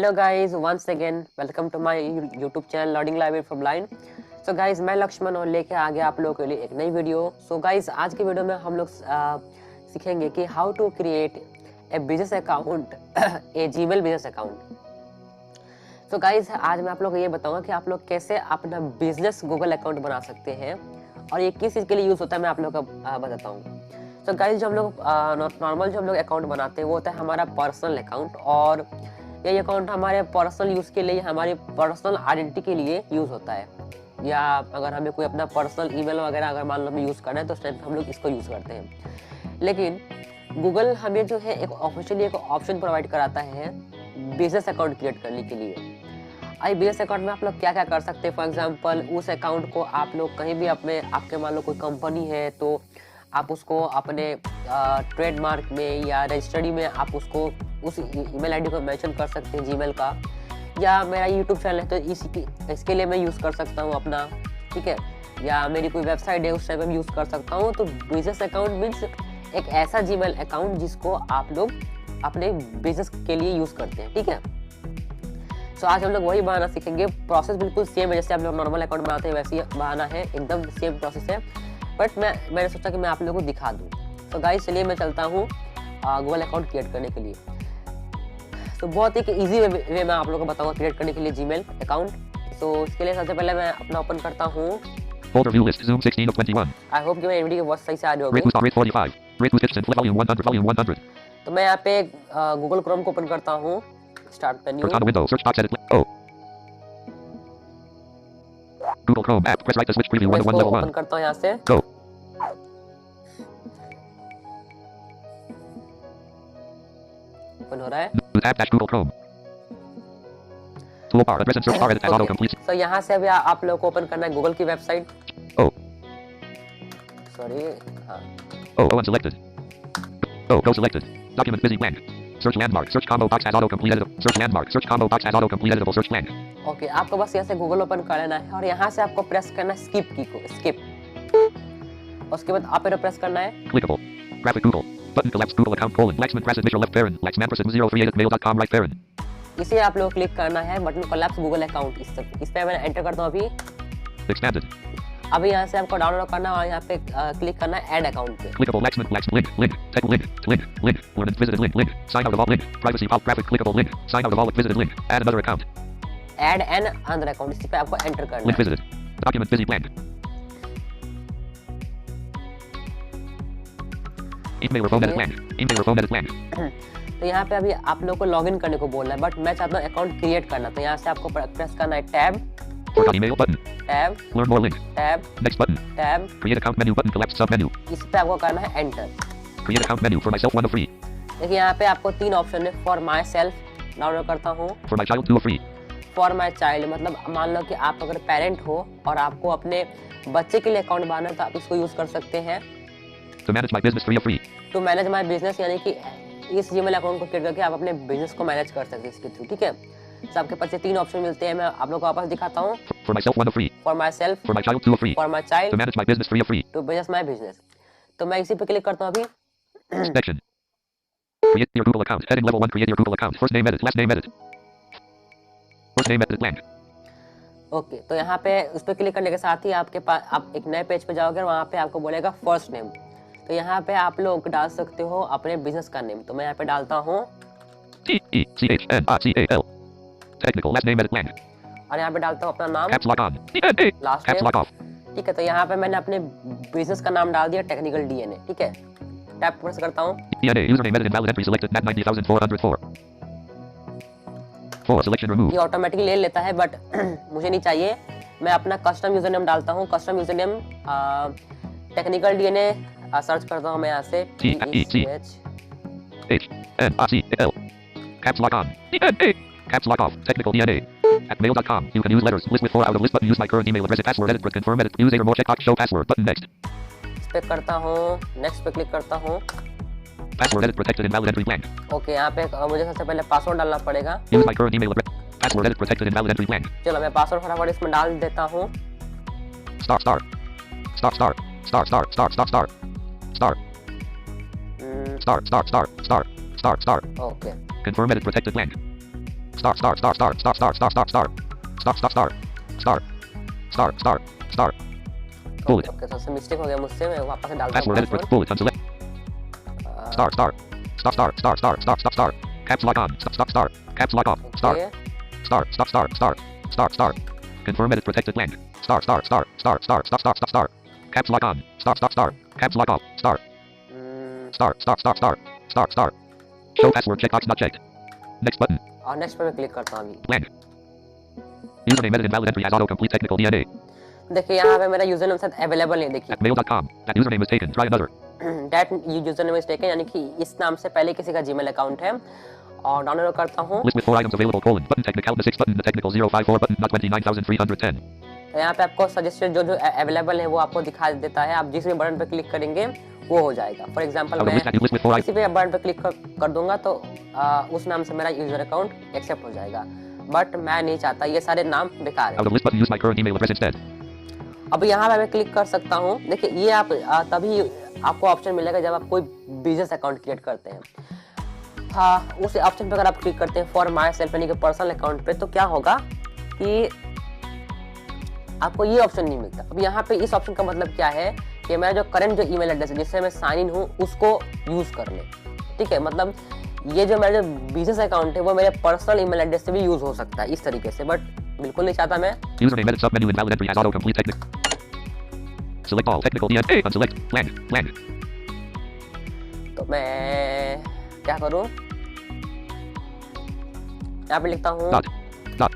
Hello guys, once again welcome to my YouTube channel learning library from blind. So guys, मैं लक्ष्मण और लेके आ गया आप लोगों के लिए एक नई वीडियो। सो गाइस, आज की वीडियो में हम लोग सीखेंगे कि how to create a business account, a Gmail business account. So guys, आज मैं आप लोगों को ये बताऊंगा कि आप लोग कैसे अपना बिजनेस गूगल अकाउंट बना सकते हैं और ये किस चीज़ के लिए यूज़ होता है मैं आप लोगों को बताता हूँ। तो गाइस, जो हम लोग नॉर्मल जो हम लोग अकाउंट बनाते हैं वो होता है हमारा पर्सनल अकाउंट, और ये अकाउंट हमारे पर्सनल यूज़ के लिए, हमारी पर्सनल आइडेंटिटी के लिए यूज़ होता है। या अगर हमें कोई अपना पर्सनल ईमेल वगैरह अगर मान लो हमें यूज़ करना है तो उस टाइम हम लोग इसको यूज़ करते हैं। लेकिन गूगल हमें जो है एक ऑफिशियली एक ऑप्शन प्रोवाइड कराता है बिजनेस अकाउंट क्रिएट करने के लिए। आई बिजनेस अकाउंट में आप लोग क्या क्या कर सकते हैं। फॉर एग्जांपल, उस अकाउंट को आप लोग कहीं भी अपने आपके मान लो कोई कंपनी है तो आप उसको अपने ट्रेडमार्क में या रजिस्ट्री में आप उसको उस ईमेल आईडी को मेंशन कर सकते हैं जीमेल का। या मेरा यूट्यूब चैनल है तो इसके लिए मैं यूज़ कर सकता हूँ अपना, ठीक है। या मेरी कोई वेबसाइट है उस टाइम में यूज़ कर सकता हूँ। तो बिजनेस अकाउंट मीन्स एक ऐसा जीमेल अकाउंट जिसको आप लोग अपने बिजनेस के लिए यूज़ करते हैं, ठीक है। सो आज हम लोग वही बनाना सीखेंगे। प्रोसेस बिल्कुल सेम है जैसे आप लोग नॉर्मल अकाउंट बनाते हैं, वैसे ही बनाना है, एकदम सेम प्रोसेस है। बट मैंने सोचा कि मैं आप लोगों को दिखा दूँ। तो गाइस, चलिए मैं चलता हूँ गूगल अकाउंट क्रिएट करने के लिए। तो बहुत एक इजी वे मैं आप लोगों को बताऊंगा क्रिएट करने के लिए जीमेल अकाउंट। तो इसके लिए सबसे पहले मैं अपना ओपन करता हूँ। Folder view list Zoom 16 of 21. I hope कि मेरी वीडियो बहुत सही से आ रही होगी। Rate 45. Rate Kitchen volume 100 volume 100. तो मैं यहाँ पे गूगल क्रोम को ओपन करता हूँ। Start menu. Cortana window search box edit. Oh. Google Chrome app press right to switch preview 1 to 1 level open 1. करता हूँ यहाँ से। Go. ओपन हो रहा है। App dash Google Chrome. Toolbar address and search bar edit as auto complete. तो यहाँ से अभी आप लोग को ओपन करना है गूगल की वेबसाइट। Oh. सॉरी, हाँ। Oh unselected. Oh go selected. Document busy blank. Search landmark. Search combo box as auto complete editable. Search landmark. Search combo box as auto complete editable. Search blank. Okay, आपको बस यहाँ से Google open कर लेना है और यहाँ से आपको प्रेस करना है स्किप की को, स्किप। उसके बाद आप प्रेस करना है Clickable. Graphic Google. Button collapse Google account colon. Laxman Press initial left parent. Laxman Press 03 edit mail.com right parent. इसे आप लोग क्लिक करना है बटन कोलैप्स गूगल अकाउंट। इस पे मैं एंटर करता हूँ अभी। Expanded. अभी यहाँ से आपको डाउनलोड करना है और यहाँ पे क्लिक करना है ऐड अकाउंट पे। Clickable Laxman link tech link learn visited link sign out of all link privacy pop graphic clickable link sign out of all visited link add another account add N other account, इस पे आपको enter करना link है। visited document busy blank email or phone edit blank email or phone edit blank. तो यहाँ पे अभी आप लोग को लॉगिन करने को बोलना है, बट मैं चाहता हूँ अकाउंट क्रिएट करना। तो यहाँ से आपको प्रेस करना है tab, Forgot email button tab, learn more link tab, next button tab. create account menu button collapse sub menu इस पे आपको करना है enter. create account menu for myself 1 of 3 देखिए यहाँ पे आपको तीन ऑप्शन है। फॉर माई सेल्फ डाउनलोड करता हूँ। for my child 2 of 3 for my child मतलब मान लो कि आप अगर पेरेंट हो और आपको अपने बच्चे के लिए अकाउंट बनाना है तो आप इसको यूज कर सकते हैं। to manage my business 3 of 3 to manage my business यानी कि इस जीमेल अकाउंट को क्रिएट करके आप अपने बिजनेस को मैनेज कर सकते हैं इसके थ्रू, ठीक है। तो आपके पास ये तीन ऑप्शन मिलते हैं। मैं आप लोगों को वापस दिखाता हूँ। for myself 1 of 3 for my self, for my child 2 of 3 for my to child, manage my business 3 of 3 to business my business. तो मैं इसी पे क्लिक करता हूँ अभी। section create your Google account heading level 1 create your Google account first name edit last name edit first name edit blank okay, तो यहाँ पे उस पर क्लिक करने के साथ ही आपके पास आप एक नए पेज पे जाओगे और वहाँ पे आपको बोलेगा फर्स्ट नेम। तो यहाँ पे आप लोग डाल सकते हो अपने बिजनेस का नेम। तो मैं यहाँ पे डालता हूँ TECHNICAL technical last name edit blank और यहाँ पे डालता हूँ अपना नाम, caps lock on last caps name, lock off ठीक है। तो यहाँ पे मैंने अपने बिजनेस का नाम डाल दिया टेक्निकल डीएनए, ठीक है। टैप प्रेस करता हूँ। DNA username edit invalid entry selected nat 90404 4 selection remove ये ऑटोमेटिकली ले लेता है बट मुझे नहीं चाहिए। मैं अपना कस्टम यूजर नेम डालता हूँ। Custom user name technical DNA search करता हूँ मैं यहाँ से HNICAL caps lock on DNA caps lock off technical DNA at mail.com you can use letters list with 4 out of list button use my current email address password edit confirm edit use either more checkbox show password button next इस पे करता हूँ, next पे click करता हूँ। password edit protected invalid entry blank okay, यहाँ पे मुझे सबसे पहले पासवर्ड डालना पड़ेगा। use my current email address password edit protected invalid entry blank चलो मैं पासवर्ड फटाफट इसमें डाल देता हूँ। star star star star star star star star star star star star star star star star okay, confirm edit protected blank Start, start, start, start, start, start, start, start, start. Start, start, start. Start. Start, start, start. Bullet. Okay तो mistake हो गया मुझसे, मैं वापस से डालता हूँ Password edit for password. bullet unselect. Start, start. Start, start, start, start, start, start, start. Caps lock on. Stop, stop, start. Caps lock off. Start. Okay Start, stop, start, start. Start, start. Confirm edit protected blank. Start, start, start, start, start, stop, stop, stop, start. Caps lock on. Start, stop, start. Caps lock off. Start. Start, start, start, start. Start, start. Show password checkbox not checked. Next button. और next पे मैं click करता हूँ अभी। Blank. Username edit invalid entry as autocomplete technical DNA. देखिए यहाँ पे मेरा यूजर नेम साथ अवेलेबल नहीं, देखिए At mail.com. That username is taken. Try another. That user name is taken, यानी कि इस नाम से पहले किसी का जीमेल अकाउंट है। और डाउनलोड करता हूँ List with 4 items available. Colon. Button technical. The 6 button. The technical 054 button. Not 29,310. तो यहाँ पे आपको सजेस्टेड जो जो अवेलेबल है वो आपको दिखा देता है। आप जिस भी बटन पे क्लिक करेंगे वो हो जाएगा। फॉर एग्जांपल Out of मैं list. List with 4 items. किसी भी बटन पे क्लिक कर दूंगा तो उस नाम से मेरा यूजर अकाउंट एक्सेप्ट हो जाएगा, बट मैं नहीं चाहता, ये सारे नाम बेकार Out है। of list button. Use my current email address instead. अब यहाँ पे मैं क्लिक कर सकता हूँ। देखिए ये आप तभी आपको ऑप्शन मिलेगा जब आप कोई बिजनेस अकाउंट क्रिएट करते हैं। हाँ, उस ऑप्शन पे अगर आप क्लिक करते हैं फॉर माई सेल्फ यानी कि पर्सनल अकाउंट पे, तो क्या होगा कि आपको ये ऑप्शन नहीं मिलता। अब यहाँ पे इस ऑप्शन का मतलब क्या है कि मेरा जो करंट जो ईमेल एड्रेस है जिससे मैं साइन इन हूँ उसको यूज कर ले। ठीक है, मतलब ये जो मेरा जो बिजनेस अकाउंट है वो मेरे पर्सनल ईमेल एड्रेस से भी यूज हो सकता है इस तरीके से, बट बिल्कुल नहीं चाहता मैं। Username edit submenu invalid entry as autocomplete technical. Select all technical DNA. Unselect. Blank. Blank. तो मैं क्या करूँ, यहाँ पे लिखता हूँ Dot. Dot.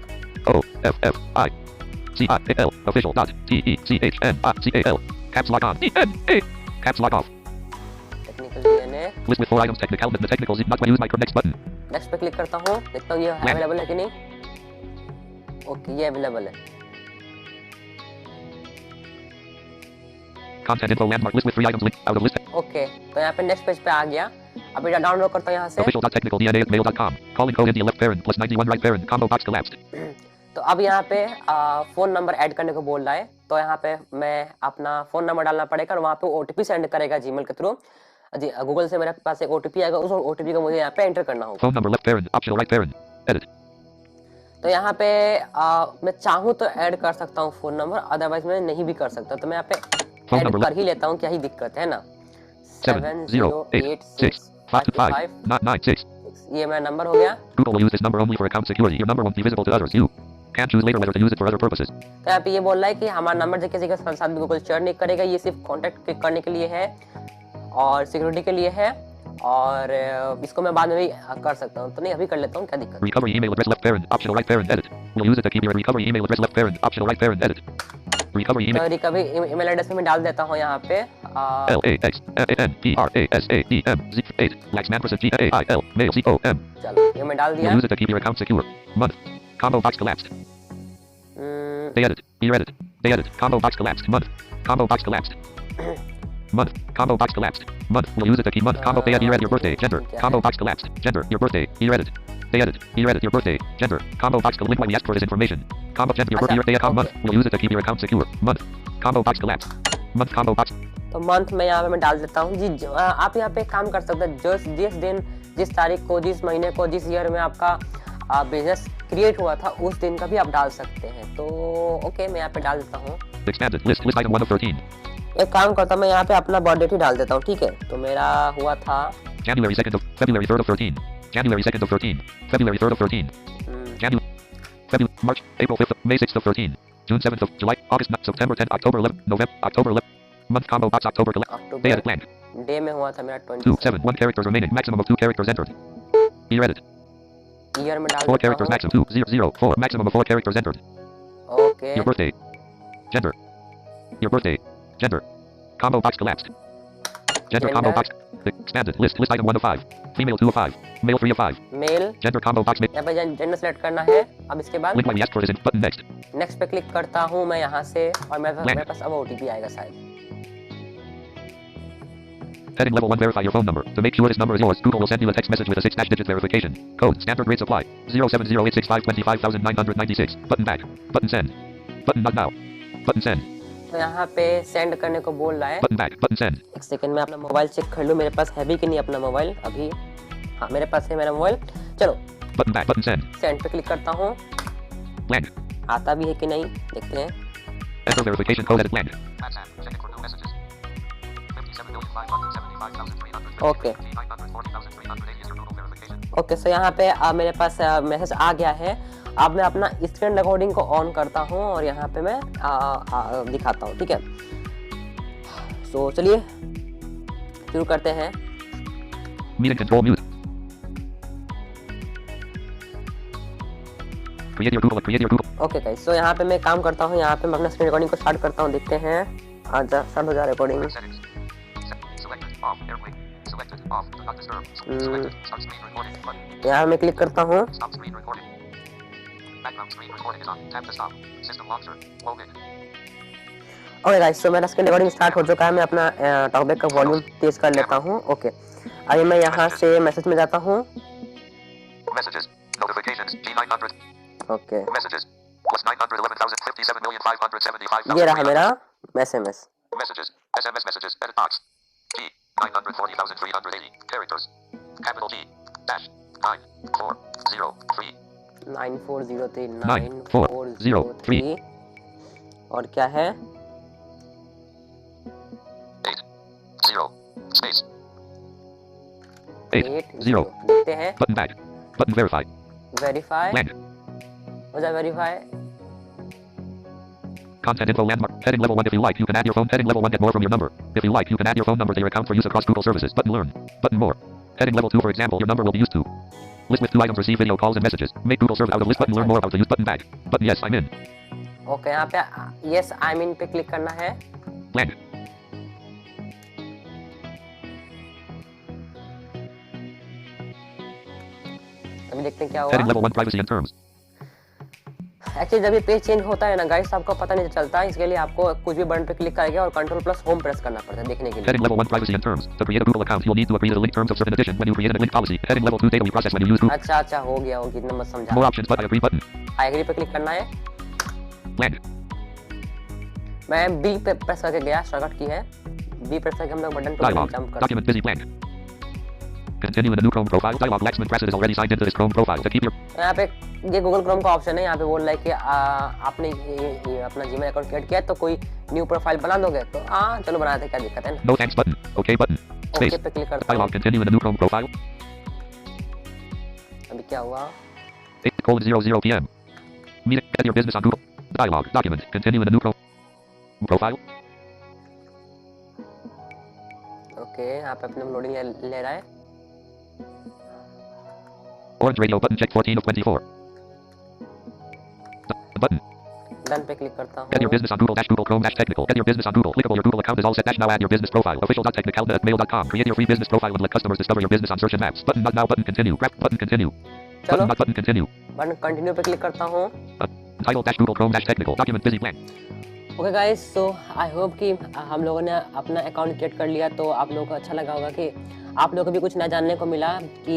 O. F. F. I. C. I. L. Official. Dot. T. E. C. H. N. I. C. A. L. Caps lock on. E. N. A. Caps lock off. Technical DNA. List with 4 items. Technical. The technical. Not when use my next button. Next पे click करता हूँ, देखता हूँ ये available है कि नहीं। Okay, ये अवेलेबल है। Content info landmark. List with 3 items. Link out of list. Okay, तो यहाँ पे नेक्स्ट पेज पे आ गया। अभी डाउनलोड करता हूँ यहाँ से। Official.technicaldna@mail.com. Calling code India left parent plus 91 right parent. Combo box collapsed. तो अब यहाँ पे फोन नंबर ऐड करने को बोल रहा है, तो यहाँ पे मैं अपना फोन नंबर डालना पड़ेगा और वहाँ पे ओटीपी सेंड करेगा जीमेल के थ्रू। जी गूगल से मेरे पास एक ओटीपी आएगा, उस ओटीपी को मुझे यहाँ पे एंटर करना होगा। Phone number left parent. Optional right parent. Edit. तो यहाँ पे मैं चाहूँ तो ऐड कर सकता हूँ फोन नंबर, अदरवाइज मैं नहीं भी कर सकता। तो मैं यहाँ पे ऐड कर ही लेता हूँ, क्या ही दिक्कत है ना। 708659596. ये मेरा नंबर हो गया। Google will use this number only for account security. Your number won't be visible to others. You can't choose later whether to use it for other purposes. तो यहाँ पे ये बोल रहा है कि हमारा नंबर जो किसी के साथ भी गूगल शेयर नहीं करेगा, ये सिर्फ कांटेक्ट करने के लिए है और सिक्योरिटी के लिए है, और इसको मैं बाद में भी कर सकता हूँ। तो नहीं, अभी कर लेता हूँ, क्या दिक्कत। Recovery email address left parent. Optional right parent. Edit. Will use it to keep your recovery email address left parent. Optional right parent. Edit. Recovery email. तो रिकवरी ईमेल एड्रेस में डाल देता हूँ यहाँ पे LAXMANPRASADM 8 GAIL mail COM. चलो ये मैं डाल दिया। Will use it to keep your account secure. Month. Combo box collapsed. Day edit. Year edit. Day edit. Combo box collapsed. Month. Combo box collapsed. Month. Combo box collapsed. Month. Will use it to keep month. Combo day edit. Year edit. Your birthday. Gender. Combo box collapsed. Gender. Your birthday. Year edit. Day edit. Year edit. Your birthday. Gender. Combo box collapsed. Link when we ask for this information. Combo gender. Your birthday. Year day account. Month. Will use it to keep your account secure. Month. Combo box collapsed. Month. Combo box. तो month में यहाँ पे मैं डाल देता हूँ जी। आप यहाँ पे काम कर सकते हैं, जिस दिन, जिस तारीख को, जिस महीने को, जिस ईयर में आपका बिजनेस क्रिएट हुआ था उस दिन का भी आप डाल सकते हैं। तो ओके, मैं यहाँ पे डाल देता हूँ। Expanded. List item 1 of 13. एक काम करता हूँ, मैं यहाँ पे अपना बर्थ डेट ही डाल देता हूँ। ठीक है, तो मेरा हुआ था January 2nd of February 3rd of 13. January 2nd of 13. February 3rd of 13. January. February. March. April 5th. May 6th of 13. June 7th of July. August 9th. September 10th. October 11th. November. October 11th. Month combo box October 11th. Day edit blank. Day में हुआ था मेरा 2 7 1 characters remaining. Maximum of 2 characters entered. Year edit. Year में डाल 4 देता characters हूँ। maximum 2 0 0 4 maximum of 4 characters entered. Okay, Your birthday. Gender. Your birthday. Gender. Combo box collapsed. Gender combo box. Expanded. List item 1 of 5. Female 2 of 5. Male 3 of 5. Male. Gender combo box. यहाँ पे gender select करना है। अब इसके बाद Link when we ask for this button next. Next पे click करता हूँ मैं यहाँ से, और मेरे पास अब ओटीपी आएगा शायद। Heading level 1 verify your phone number. To make sure this number is yours, Google will send you a text message with a 6-digit verification code. Standard rates apply. 07086525996. Button back. Button send. Button not now. Button send. तो यहाँ पे send करने को बोल रहा है। Button back. Button send. एक second में अपना मोबाइल चेक कर लूँ, मेरे पास है भी कि नहीं अपना मोबाइल। अभी हाँ, मेरे पास है मेरा मोबाइल। चलो Button back. Button send. Send पे क्लिक करता हूँ, Blank. आता भी है कि नहीं देखते हैं। Enter verification code edit blank. Okay okay, so यहाँ पे मेरे पास मैसेज आ गया है। अब मैं अपना स्क्रीन रिकॉर्डिंग को ऑन करता हूँ और यहाँ पे मैं दिखाता हूँ, ठीक है। सो चलिए शुरू करते हैं। Meeting control mute. Create your Google. Create your Google. Okay guys, so यहाँ पे मैं काम करता हूँ, यहाँ पे मैं अपना स्क्रीन रिकॉर्डिंग को स्टार्ट करता हूँ, देखते हैं। आजा स्टार्ट हो जा रिकॉर्डिंग। यहाँ मैं क्लिक करता हूँ। ओके गाइस, सो मेरा स्क्रीन रिकॉर्डिंग स्टार्ट हो चुका है। मैं अपना टॉकबैक का वॉल्यूम तेज कर लेता हूँ। ओके, अभी मैं यहाँ से मैसेज में जाता हूँ। Messages. Notifications. G900. Okay, Messages. Plus 911,057,575,000. ये रहा मेरा SMS। Messages. SMS messages. Edit box. G. 940,380. Characters. Capital G. Dash. 9403. 9403 और क्या है? 80. Space. 80 0. देखते हैं। Button back. Button verify. Verify Blank. हो जाए, verify. Content info landmark. Heading level 1. If you like, you can add your phone. Heading level 1. Get more from your number. If you like, you can add your phone number to your account for use across Google services. Button learn. Button more. Heading level 2. For example, your number will be used to. List with 2 items. Receive video calls and messages. Make Google serve out of list. Button learn more how to use. Button back. Button yes, I'm in. Okay, यहाँ पे yes I mean पे click करना है। Blank. अभी देखते हैं क्या Heading हुआ। level 1. Privacy and terms. Actually जब ये पेज चेंज होता है ना गाइस, आपको पता नहीं चलता। इसके लिए आपको कुछ भी बटन पे क्लिक करके और कंट्रोल प्लस होम प्रेस करना पड़ता है देखने के लिए। Heading level 1. Privacy and terms. To create a Google account, you'll need to agree to the link terms of service. In addition, when you create a link policy. Heading level 2. Data we process when you use Google. अच्छा अच्छा, हो गया होगी, इतना मत समझा। More options, but I agree button. I agree पे click करना है। Blank. मैं बी पे प्रेस करके गया, शॉर्टकट की है। बी प्रेस करके हम लोग बटन पे Dialog. जंप कर। Document busy blank. Continue in a new Chrome profile. Dialog. Laxman Press is already signed into this Chrome profile. To keep your यहाँ पे ये गूगल क्रोम का ऑप्शन है। यहाँ पे बोल रहा है कि आपने ये अपना जीमेल अकाउंट क्रिएट किया है तो कोई न्यू प्रोफाइल बना दोगे। तो हाँ चलो बनाते हैं, क्या दिक्कत है ना। no thanks button. Okay button. Okay Space. पे क्लिक करता हूँ। Dialog. Continue in a new Chrome profile. अभी क्या हुआ? 8:00 p.m. Meeting. Get your business on Google. Dialog. Document. Continue in a new Chrome profile. Okay, यहाँ पे अपने loading ले रहा है। Orange radio button. Check 14 of 24. Button. Done पे क्लिक करता Get your हूँ। business on Google. Google Chrome. Technical. Get your business on Google. Clickable. Your Google account is all set. Now add your business profile. Official.technical@mail.com. Create your free business profile and let customers discover your business on search and maps. Button not now. Button continue. Grab button continue. चलो Button not button continue. Button continue पे click करता हूँ। Title dash Google Chrome dash technical. Document busy blank. Okay guys, so I hope कि हम लोगों ने अपना account create कर लिया। तो आप लोगों को अच्छा लगा होगा कि आप लोगों को भी कुछ नया जानने को मिला कि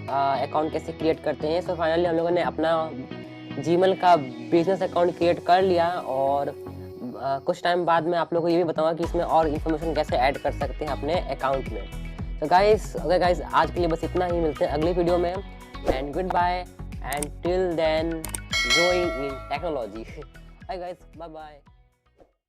अकाउंट कैसे क्रिएट करते हैं। सो फाइनली हम लोगों ने अपना जीमेल का बिजनेस अकाउंट क्रिएट कर लिया और कुछ टाइम बाद में आप लोगों को ये भी बताऊंगा कि इसमें और इन्फॉर्मेशन कैसे ऐड कर सकते हैं अपने अकाउंट में। तो गाइस ओके गाइस, आज के लिए बस इतना ही। मिलते हैं अगली वीडियो में and goodbye and till then growing in technology. Bye guys, bye bye.